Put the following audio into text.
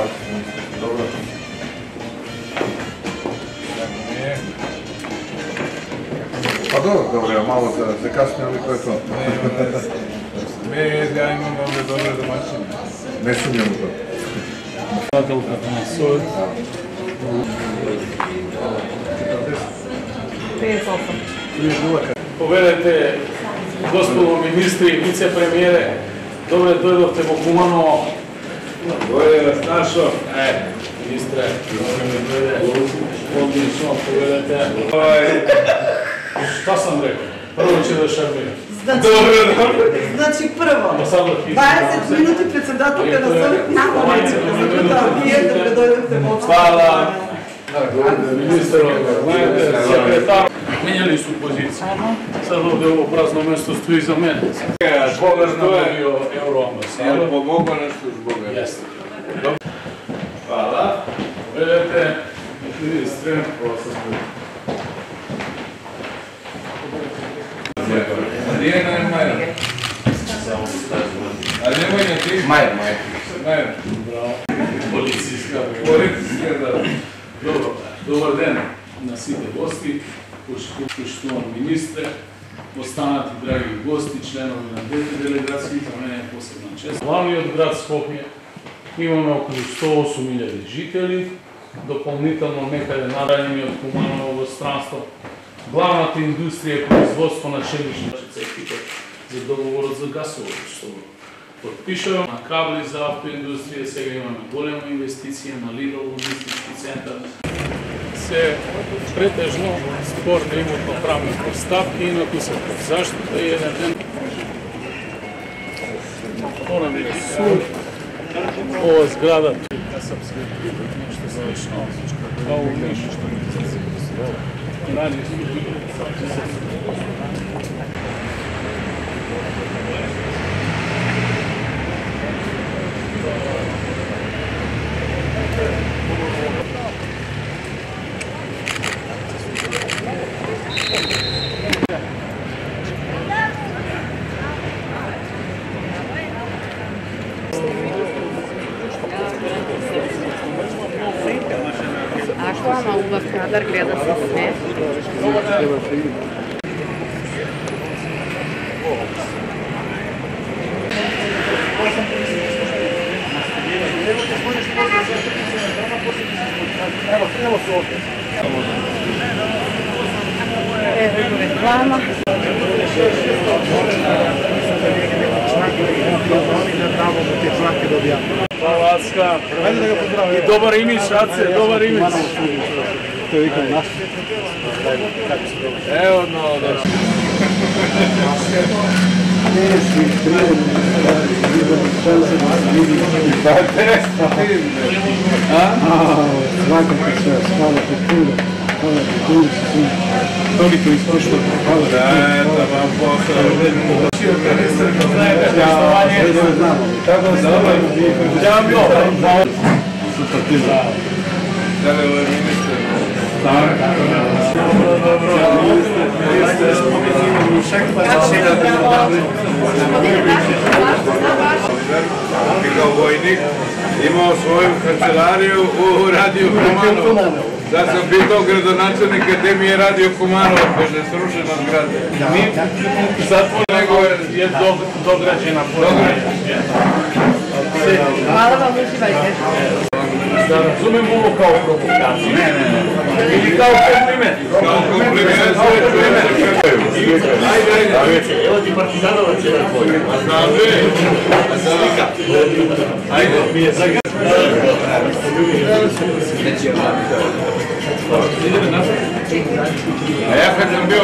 kako smo dobro. Pa dobro, malo se kasnije, ali to je to. Ja imam ovdje dobre domaćine. Ne sumnjam u to. Natalka na sol. 58. Povedajte, gospodo ministri, vicepremiere, dobre dojdovte v Kumanovo. Bolje vas našo. Ministre, odlično, povedajte. Šta sam rekao? Prvo će da šarmira. Znači prvo, 20 minuti председателя на съвет на вие да дойдете в Hvala. Ministar, sekretar. Menjali su poziciju. Sad ovdje ovo prazno mjesto stoji za mene. Boga što je. Bio euroambasador. Jel pomogo nešto s Boga? Jeste. Hvala. Vedete, ministre, Gdje je Majer? A nemoj na ti? Majer. bravo. Policijska. Policijska, da. Dobro, dobar den na site gosti, poštovani ministre, ostanati dragi gosti, členovi na delegacije, za mene je posebna čest. Glavni od grad Skopje, imamo okolo 108.000 žitelji, допълнително некъде надалени от Куманово странство. Главната индустрия е производство на челищни цехите за договорът за газово. Подпишем на кабли за автоиндустрия, сега имаме голема инвестиция на Lidl логистички център. Се претежно спорно имотно-правни поставки, инако са под защита и един ден. Това ми е суд. Ова зграда, тук съм се нещо смешно. Това умиш. Ради Ашла на убав кадър, гледа се смее. Evo reklama. Hrvatska i dobar imidž, Ace, dobar imidž. To je ikad naš. Evo, no, da. Toliko iskustva. Da vam posao. Tako se dobro. Ja vam dobro. Super ti za. Da li ovaj ministar? I kao vojnik imao svoju kancelariju u Radio Kumanovo. Sad sam pitao gradonačelnik Akademije Radio Kumanovo, kaže srušena zgrada. Nego je dograđena. Hvala vam, uživajte. Da razumem ovo kao provokaciju. Ili kao kompliment. Kao kompliment. Ajde. Evo ti Partizanovac je tvoj. Znam slika. Ajde. Mi je zagrano. A ja kad sam bio